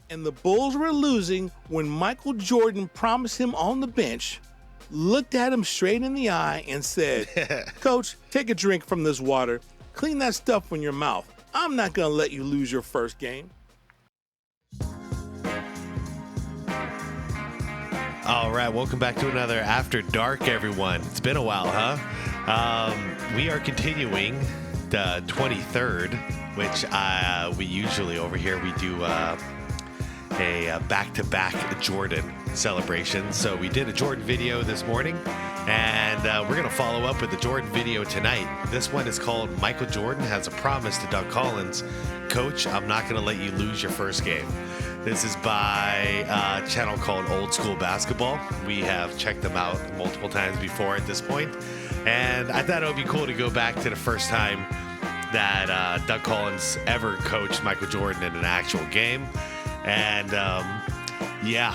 and the Bulls were losing when Michael Jordan promised him on the bench, looked at him straight in the eye, and said, "Coach, take a drink from this water. Clean that stuff from your mouth. I'm not going to let you lose your first game." All right, welcome back to another After Dark, everyone. It's been a while, huh? We are continuing the 23rd, which we usually over here we do a back-to-back Jordan celebration. So we did a Jordan video this morning, and we're going to follow up with the Jordan video tonight. This one is called Michael Jordan Has a Promise to Doug Collins. Coach, I'm not going to let you lose your first game. This is by a channel called Old School Basketball. We have checked them out multiple times before at this point, and I thought it would be cool to go back to the first time that Doug Collins ever coached Michael Jordan in an actual game. And yeah,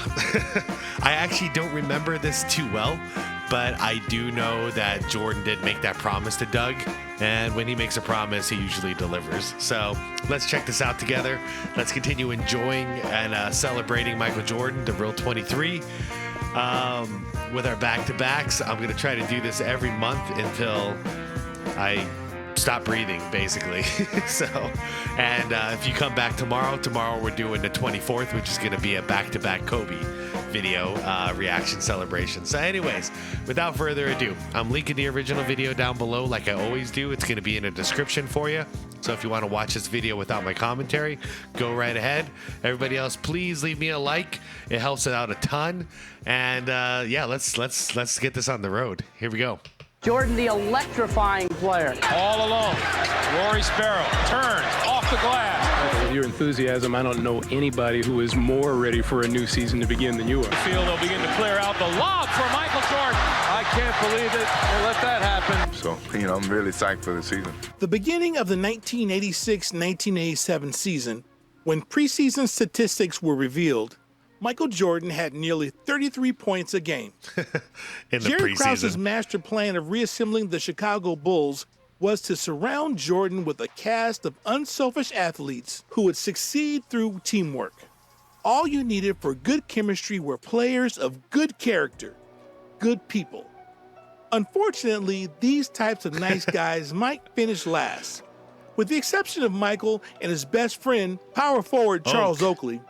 I actually don't remember this too well, but I do know that Jordan did make that promise to Doug, and when he makes a promise, he usually delivers. So let's check this out together. Let's continue enjoying and celebrating Michael Jordan, the real 23, with our back-to-backs. I'm going to try to do this every month until I stop breathing, basically. So, and if you come back tomorrow we're doing the 24th, which is going to be a back-to-back Kobe video reaction celebration. So anyways, without further ado, I'm linking the original video down below like I always do. It's going to be in the description for you. So if you want to watch this video without my commentary, go right ahead. Everybody else, please leave me a like. It helps it out a ton. And yeah, let's get this on the road. Here we go. Jordan, the electrifying player. All alone. Rory Sparrow turns off the glass. With your enthusiasm, I don't know anybody who is more ready for a new season to begin than you are. The field will begin to clear out. The lob for Michael Jordan. I can't believe it. They let that happen. So, I'm really psyched for the season. The beginning of the 1986-1987 season, when preseason statistics were revealed, Michael Jordan had nearly 33 points a game. In the Jerry preseason. Krause's master plan of reassembling the Chicago Bulls was to surround Jordan with a cast of unselfish athletes who would succeed through teamwork. All you needed for good chemistry were players of good character, good people. Unfortunately, these types of nice guys might finish last. With the exception of Michael and his best friend, power forward Charles Oakley,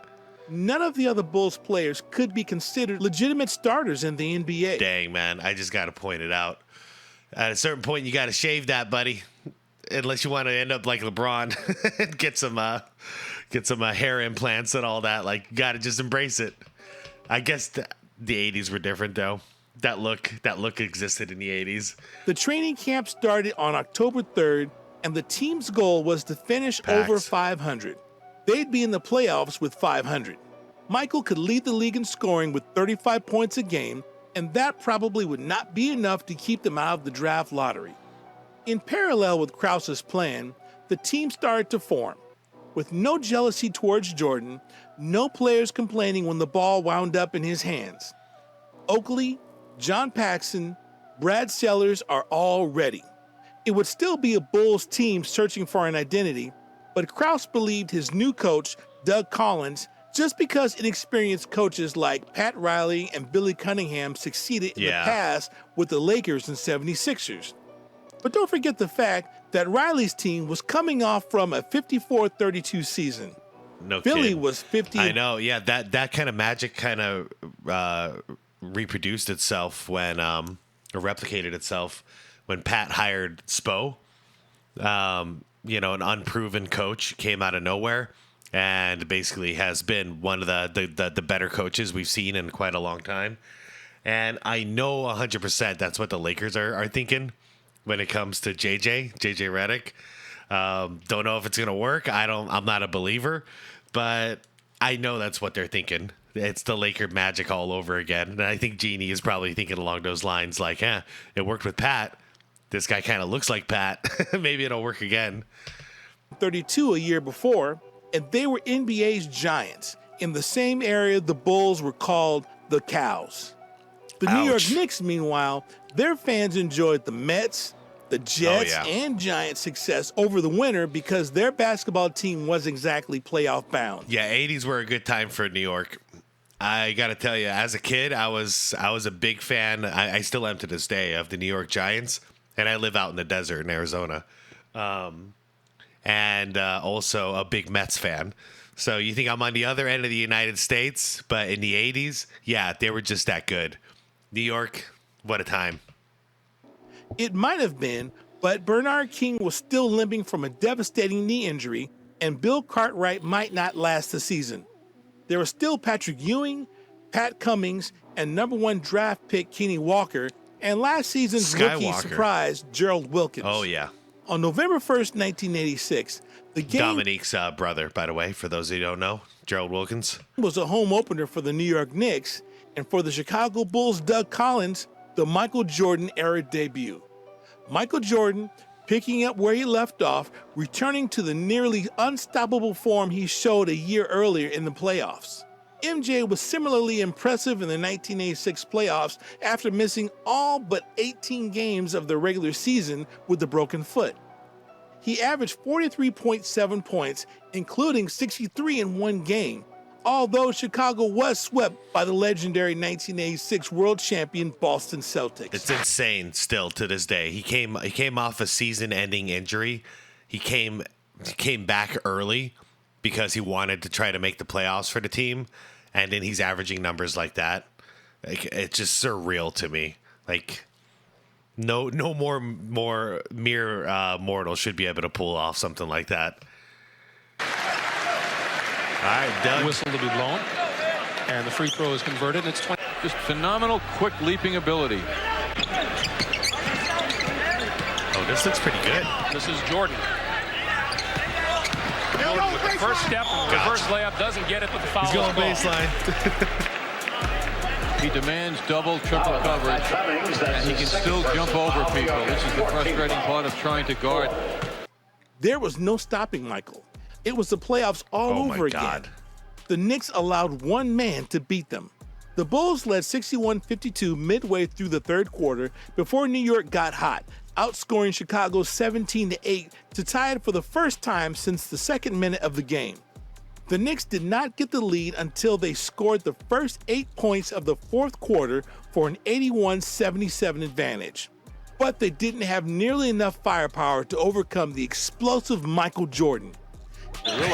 none of the other Bulls players could be considered legitimate starters in the NBA. Dang, man, I just got to point it out. At a certain point, you got to shave that, buddy. Unless you want to end up like LeBron and get some hair implants and all that. Like, you got to just embrace it. I guess the 80s were different, though. That look existed in the 80s. The training camp started on October 3rd, and the team's goal was to finish Packed. over 500. They'd be in the playoffs with 500. Michael could lead the league in scoring with 35 points a game, and that probably would not be enough to keep them out of the draft lottery. In parallel with Krause's plan, the team started to form. With no jealousy towards Jordan, no players complaining when the ball wound up in his hands. Oakley, John Paxson, Brad Sellers are all ready. It would still be a Bulls team searching for an identity, but Krause believed his new coach, Doug Collins, just because inexperienced coaches like Pat Riley and Billy Cunningham succeeded in the past with the Lakers and 76ers. But don't forget the fact that Riley's team was coming off from a 54-32 season. No Philly kid. was 50. I know, yeah. That kind of magic kind of reproduced itself when, or replicated itself when Pat hired Spo. An unproven coach came out of nowhere and basically has been one of the better coaches we've seen in quite a long time. And I know 100% that's what the Lakers are thinking when it comes to JJ Redick. Don't know if it's going to work. I'm not a believer, but I know that's what they're thinking. It's the Laker magic all over again. And I think Jeannie is probably thinking along those lines like, it worked with Pat. This guy kind of looks like Pat. Maybe it'll work again. 32 a year before, and they were NBA's giants. In the same area, the Bulls were called the Cows. The New York Knicks, meanwhile, their fans enjoyed the Mets, The Jets yeah. and Giants' success over the winter because their basketball team wasn't exactly playoff bound. Yeah, 80s were a good time for New York. I got to tell you, as a kid, I was a big fan. I still am to this day of the New York Giants, and I live out in the desert in Arizona, and also a big Mets fan. So you think I'm on the other end of the United States, but in the 80s, yeah, they were just that good. New York, what a time. It might have been, but Bernard King was still limping from a devastating knee injury, and Bill Cartwright might not last the season. There was still Patrick Ewing, Pat Cummings, and #1 draft pick Kenny Walker, and last season's rookie Skywalker. surprise, Gerald Wilkins. Oh, yeah. On November 1st, 1986, the game Dominique's brother, by the way, for those who don't know, Gerald Wilkins. was a home opener for the New York Knicks, and for the Chicago Bulls' Doug Collins, the Michael Jordan era debut. Michael Jordan, picking up where he left off, returning to the nearly unstoppable form he showed a year earlier in the playoffs. MJ was similarly impressive in the 1986 playoffs after missing all but 18 games of the regular season with a broken foot. He averaged 43.7 points, including 63 in one game, although Chicago was swept by the legendary 1986 world champion Boston Celtics. It's insane still to this day. He came off a season-ending injury. He came back early because he wanted to try to make the playoffs for the team, and then he's averaging numbers like that. Like, it's just surreal to me. Like, no more mere mortal should be able to pull off something like that. All right, Doug. Whistle to be blown, and the free throw is converted, and it's 20. Just phenomenal quick leaping ability. Oh, this looks pretty good. This is Jordan. Jordan with the first step, reverse layup, doesn't get it, but the foul He's going is called. baseline. He demands double, triple coverage, and he can still jump over people. This is the frustrating part of trying to guard. There was no stopping Michael. It was the playoffs all Oh, my over God. again. The Knicks allowed one man to beat them. The Bulls led 61-52 midway through the third quarter before New York got hot, outscoring Chicago 17-8 to tie it for the first time since the second minute of the game. The Knicks did not get the lead until they scored the first 8 points of the fourth quarter for an 81-77 advantage. But they didn't have nearly enough firepower to overcome the explosive Michael Jordan.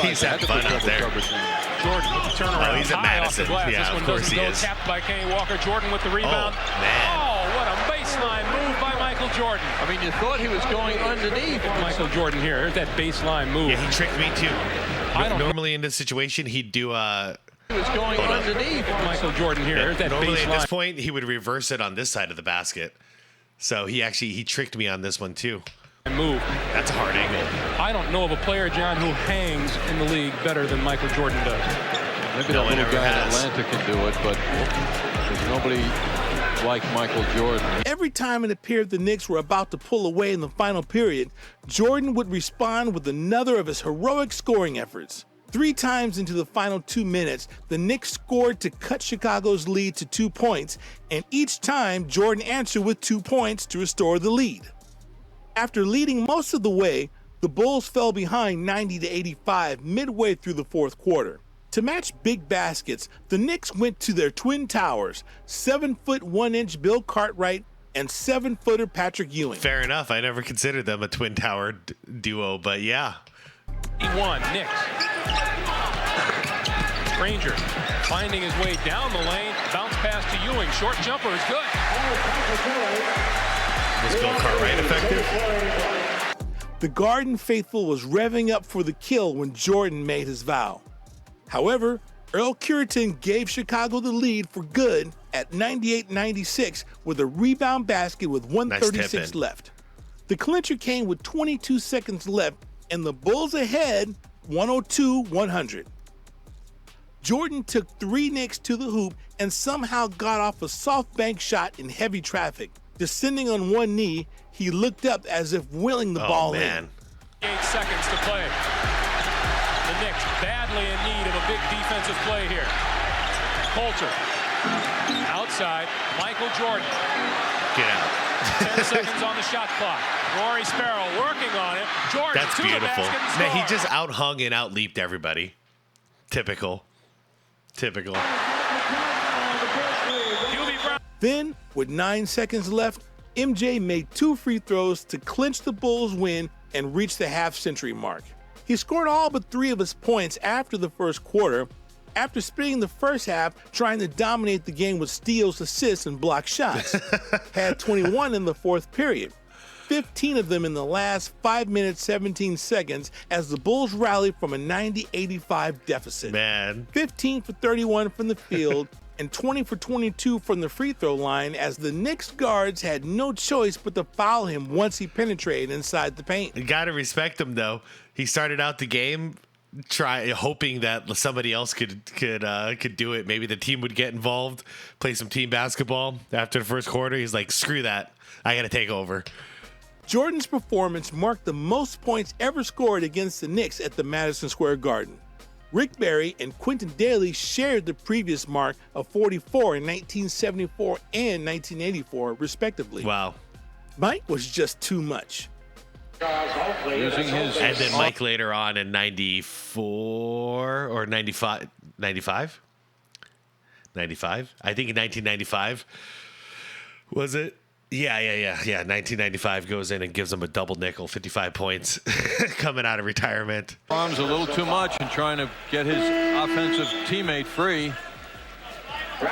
He's having fun out there. Jordan with the turnaround. Oh, he's at high off the Madison. glass. Yeah, this of one course doesn't he go. is. Tapped by Kenny Walker. Jordan with the rebound. Oh, man. Oh, what a baseline move by Michael Jordan. I mean, you thought he was going underneath. Michael Jordan here. There's that baseline move. Yeah, he tricked me too. I don't- Normally in this situation, he'd do He was going underneath. Michael Jordan here. There's that normally at this baseline point he would reverse it on this side of the basket. So he tricked me on this one too. move. That's a hard angle. I don't know of a player, John, who hangs in the league better than Michael Jordan does. Maybe No that one little ever guy in has. Atlanta can do it, but there's nobody like Michael Jordan. Every time it appeared the Knicks were about to pull away in the final period, Jordan would respond with another of his heroic scoring efforts. 3 times into the final 2 minutes, the Knicks scored to cut Chicago's lead to 2 points, and each time Jordan answered with 2 points to restore the lead. After leading most of the way, the Bulls fell behind 90-85 midway through the fourth quarter. To match big baskets, the Knicks went to their twin towers, 7-foot 1-inch Bill Cartwright and 7-footer Patrick Ewing. Fair enough. I never considered them a twin tower duo, but yeah. He won. Knicks. Granger finding his way down the lane. Bounce pass to Ewing. Short jumper is good. Was Bill Cartwright effective? The Garden faithful was revving up for the kill when Jordan made his vow. However, Earl Cureton gave Chicago the lead for good at 98-96 with a rebound basket with 1:36 Nice tip in. left. The clincher came with 22 seconds left and the Bulls ahead 102-100. Jordan took 3 Knicks to the hoop and somehow got off a soft bank shot in heavy traffic. Descending on one knee, he looked up as if willing the ball Oh, man. in. 8 seconds to play. The Knicks badly in need of a big defensive play here. Coulter outside. Michael Jordan. Get out. 10 seconds on the shot clock. Rory Sparrow working on it. Jordan That's to the beautiful. basket and Man, he scores. just out-hung and out-leaped everybody. Typical. Hubie Brown. Then, with 9 seconds left, MJ made 2 free throws to clinch the Bulls' win and reach the half-century mark. He scored all but 3 of his points after the first quarter, after spending the first half trying to dominate the game with steals, assists, and block shots. Had 21 in the fourth period, 15 of them in the last 5 minutes, 17 seconds as the Bulls rallied from a 90-85 deficit. Man. 15 for 31 from the field and 20 for 22 from the free throw line as the Knicks guards had no choice but to foul him once he penetrated inside the paint. You got to respect him, though. He started out the game hoping that somebody else could do it. Maybe the team would get involved, play some team basketball. After the first quarter, he's like, screw that. I got to take over. Jordan's performance marked the most points ever scored against the Knicks at the Madison Square Garden. Rick Barry and Quentin Daly shared the previous mark of 44 in 1974 and 1984, respectively. Wow. Mike was just too much. Using his And then Mike later on in 94 or 95? 95? 95? I think in 1995. Was it? Yeah. 1995 goes in and gives him a double nickel, 55 points coming out of retirement. arms a little too much and trying to get his offensive teammate free.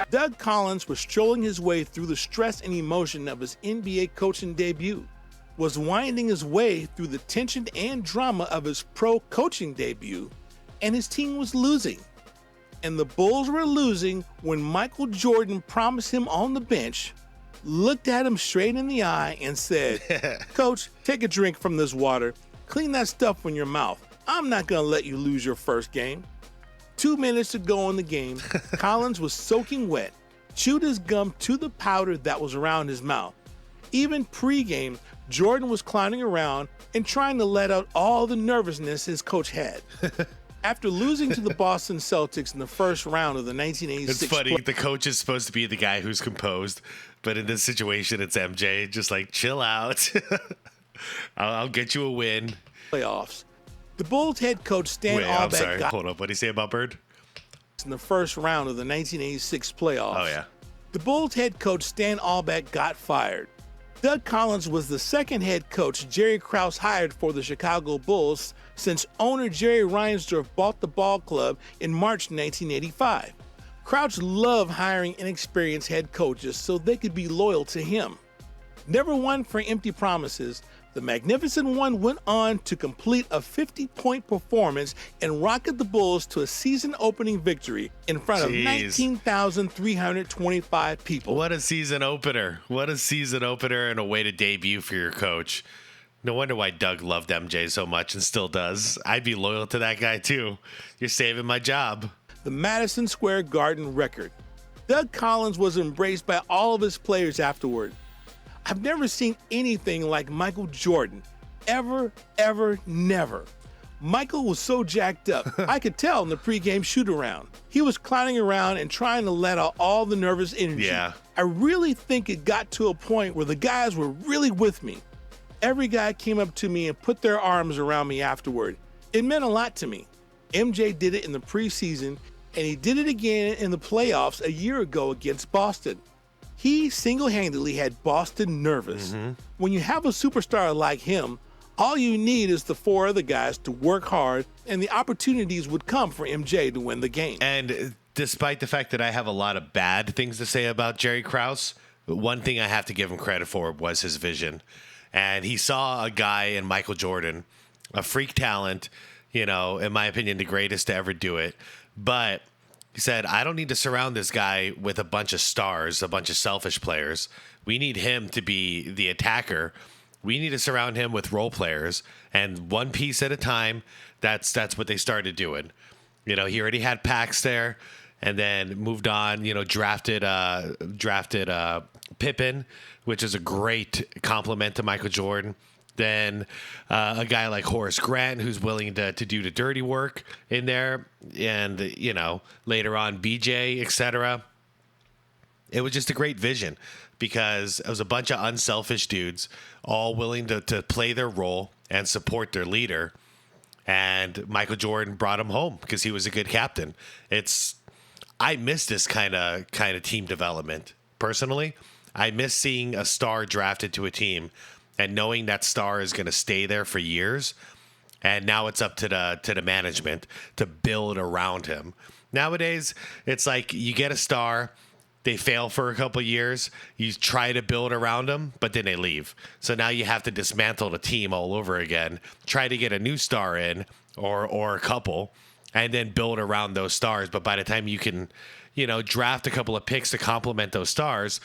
Doug Collins was strolling his way through the stress and emotion of his NBA coaching debut, was winding his way through the tension and drama of his pro coaching debut, and his team was losing. And the Bulls were losing when Michael Jordan promised him on the bench, looked at him straight in the eye, and said, "Coach, take a drink from this water. Clean that stuff from your mouth. I'm not going to let you lose your first game." 2 minutes to go in the game, Collins was soaking wet, chewed his gum to the powder that was around his mouth. Even pregame, Jordan was clowning around and trying to let out all the nervousness his coach had. After losing to the Boston Celtics in the first round of the 1986 It's funny. The coach is supposed to be the guy who's composed, but in this situation, it's MJ. Just like, chill out. I'll get you a win. playoffs, the Bulls head coach Stan Wait, I'm Albeck sorry. got Hold up. What did he say about Bird? in the first round of the 1986 playoffs. Oh, yeah. The Bulls head coach Stan Albeck got fired. Doug Collins was the second head coach Jerry Krause hired for the Chicago Bulls since owner Jerry Reinsdorf bought the ball club in March 1985. Krause loved hiring inexperienced head coaches so they could be loyal to him. Never one for empty promises, the Magnificent One went on to complete a 50-point performance and rocket the Bulls to a season-opening victory in front of Jeez. 19,325 people. What a season opener. What a season opener and a way to debut for your coach. No wonder why Doug loved MJ so much and still does. I'd be loyal to that guy too. You're saving my job. The Madison Square Garden record. Doug Collins was embraced by all of his players afterward. I've never seen anything like Michael Jordan. Ever, never. Michael was so jacked up. I could tell in the pregame shoot-around. He was clowning around and trying to let out all the nervous energy. Yeah. I really think it got to a point where the guys were really with me. Every guy came up to me and put their arms around me afterward. It meant a lot to me. MJ did it in the preseason, and he did it again in the playoffs a year ago against Boston. He single-handedly had Boston nervous. When you have a superstar like him, all you need is the 4 other guys to work hard, and the opportunities would come for MJ to win the game. And despite the fact that I have a lot of bad things to say about Jerry Krause, one thing I have to give him credit for was his vision. And he saw a guy in Michael Jordan, a freak talent, you know, in my opinion, the greatest to ever do it. But he said, I don't need to surround this guy with a bunch of stars, a bunch of selfish players. We need him to be the attacker. We need to surround him with role players, and one piece at a time. That's what they started doing. You know, he already had Pax there, and then moved on. You know, drafted Pippen, which is a great compliment to Michael Jordan. Then a guy like Horace Grant, who's willing to do the dirty work in there, and you know, later on BJ, etc. it was just a great vision because it was a bunch of unselfish dudes all willing to play their role and support their leader. And Michael Jordan brought him home because he was a good captain. I miss this kind of team development personally. I miss seeing a star drafted to a team and knowing that star is going to stay there for years. And now it's up to the management to build around him. Nowadays, it's like you get a star, they fail for a couple of years, you try to build around them, but then they leave. So now you have to dismantle the team all over again, try to get a new star in or a couple, and then build around those stars. But by the time you can, draft a couple of picks to complement those stars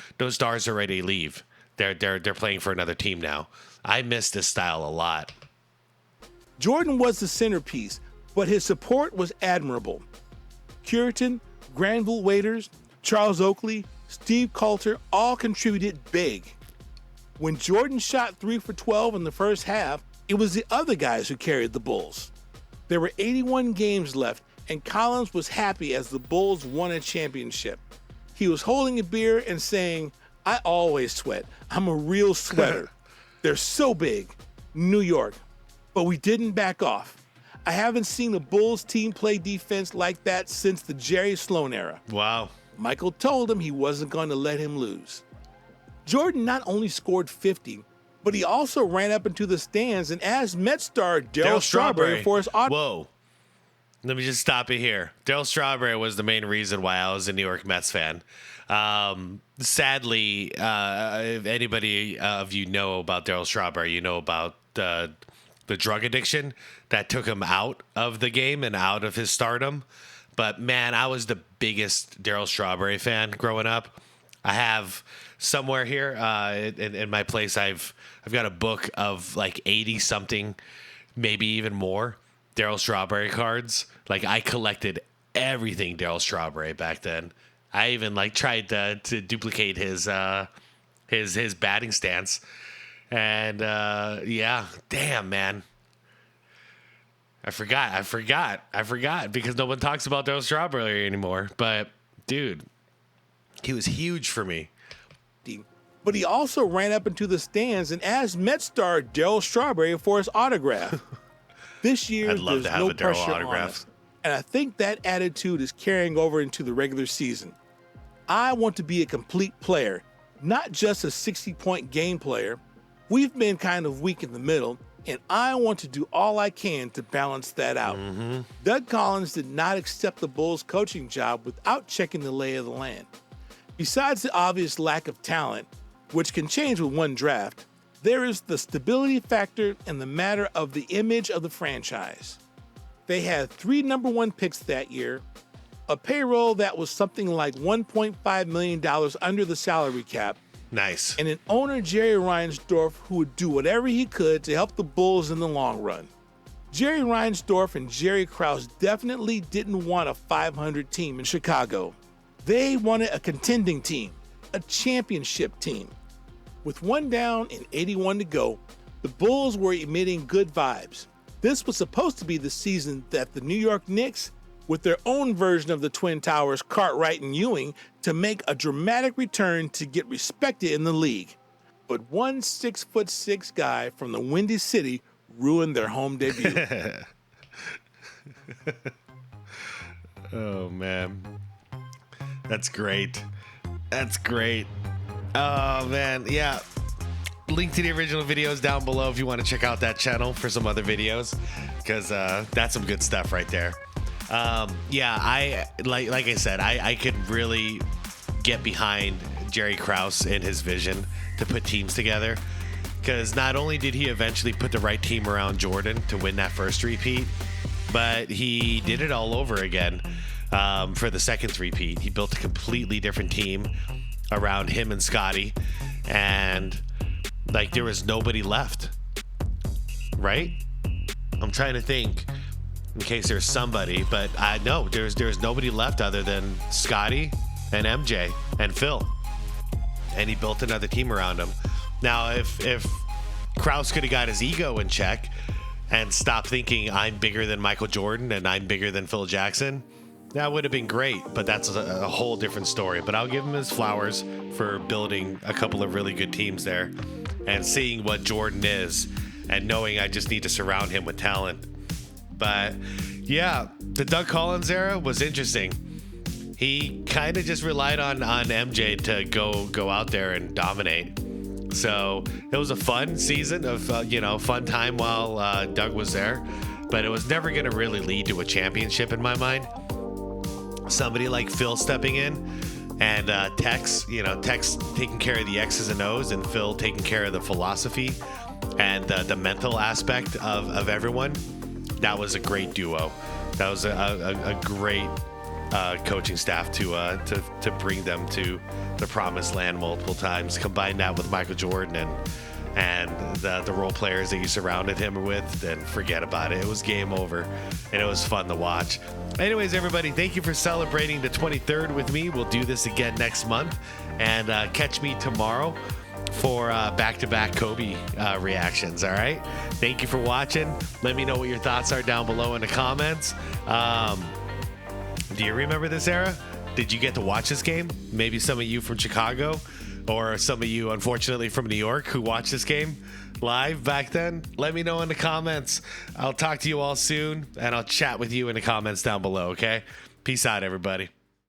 already leave. They're playing for another team now. I miss this style a lot. Jordan was the centerpiece, but his support was admirable. Curitan, Granville Waiters, Charles Oakley, Steve Coulter all contributed big. When Jordan shot 3 for 12 in the first half, it was the other guys who carried the Bulls. There were 81 games left, and Collins was happy as the Bulls won a championship. He was holding a beer and saying, "I always sweat. I'm a real sweater. They're so big. New York." But we didn't back off. I haven't seen a Bulls team play defense like that since the Jerry Sloan era. Wow. Michael told him he wasn't going to let him lose. Jordan not only scored 50, but he also ran up into the stands and asked Met star Darryl Strawberry for his autograph. Whoa. Let me just stop it here. Darryl Strawberry was the main reason why I was a New York Mets fan. Sadly, if anybody of you know about Darryl Strawberry, you know about the drug addiction that took him out of the game and out of his stardom. But man, I was the biggest Darryl Strawberry fan growing up. I have somewhere here in my place, I've got a book of like 80 something, maybe even more Darryl Strawberry cards. Like I collected everything Darryl Strawberry back then. I even like tried to duplicate his batting stance. And yeah, damn, man. I forgot because no one talks about Darryl Strawberry anymore. But dude, he was huge for me. But he also ran up into the stands and asked Met star Darryl Strawberry for his autograph. This year, I'd love there's to have no a Darryl pressure autograph. on us. And I think that attitude is carrying over into the regular season. I want to be a complete player, not just a 60-point game player. We've been kind of weak in the middle, and I want to do all I can to balance that out. Mm-hmm. Doug Collins did not accept the Bulls coaching job without checking the lay of the land. Besides the obvious lack of talent, which can change with one draft, there is the stability factor and the matter of the image of the franchise. They had 3 number 1 picks that year, a payroll that was something like $1.5 million under the salary cap, Nice. and an owner, Jerry Reinsdorf, who would do whatever he could to help the Bulls in the long run. Jerry Reinsdorf and Jerry Krause definitely didn't want a 500 team in Chicago. They wanted a contending team, a championship team. With 1 down and 81 to go, the Bulls were emitting good vibes. This was supposed to be the season that the New York Knicks, with their own version of the Twin Towers, Cartwright and Ewing, to make a dramatic return to get respected in the league. But one 6'6" guy from the Windy City ruined their home debut. Oh, man. That's great. That's great. Oh, man. Yeah. Link to the original videos down below if you want to check out that channel for some other videos, because that's some good stuff right there. Yeah, I like I said, I could really get behind Jerry Krause and his vision to put teams together, because not only did he eventually put the right team around Jordan to win that first repeat, but he did it all over again for the second repeat. He built a completely different team around him and Scottie, and like there was nobody left, right? I'm trying to think in case there's somebody, but I know there's nobody left other than Scottie and MJ and Phil, and he built another team around him. Now, if Krause could have got his ego in check and stopped thinking I'm bigger than Michael Jordan and I'm bigger than Phil Jackson, that would have been great, but that's a whole different story. But I'll give him his flowers for building a couple of really good teams there and seeing what Jordan is and knowing I just need to surround him with talent. But yeah, the Doug Collins era was interesting. He kind of just relied on MJ to go out there and dominate. So it was a fun season of, fun time while Doug was there. But it was never going to really lead to a championship in my mind. Somebody like Phil stepping in and Tex taking care of the X's and O's and Phil taking care of the philosophy and the mental aspect of everyone. That was a great duo. That was a great coaching staff to bring them to the promised land multiple times. Combine that with Michael Jordan and the role players that you surrounded him with, and forget about it. It was game over, and it was fun to watch. Anyways, everybody, thank you for celebrating the 23rd with me. We'll do this again next month, and catch me tomorrow for back-to-back Kobe reactions, all right? Thank you for watching. Let me know what your thoughts are down below in the comments. Do you remember this era? Did you get to watch this game? Maybe some of you from Chicago, or some of you, unfortunately, from New York who watched this game live back then. Let me know in the comments. I'll talk to you all soon, and I'll chat with you in the comments down below, okay? Peace out, everybody.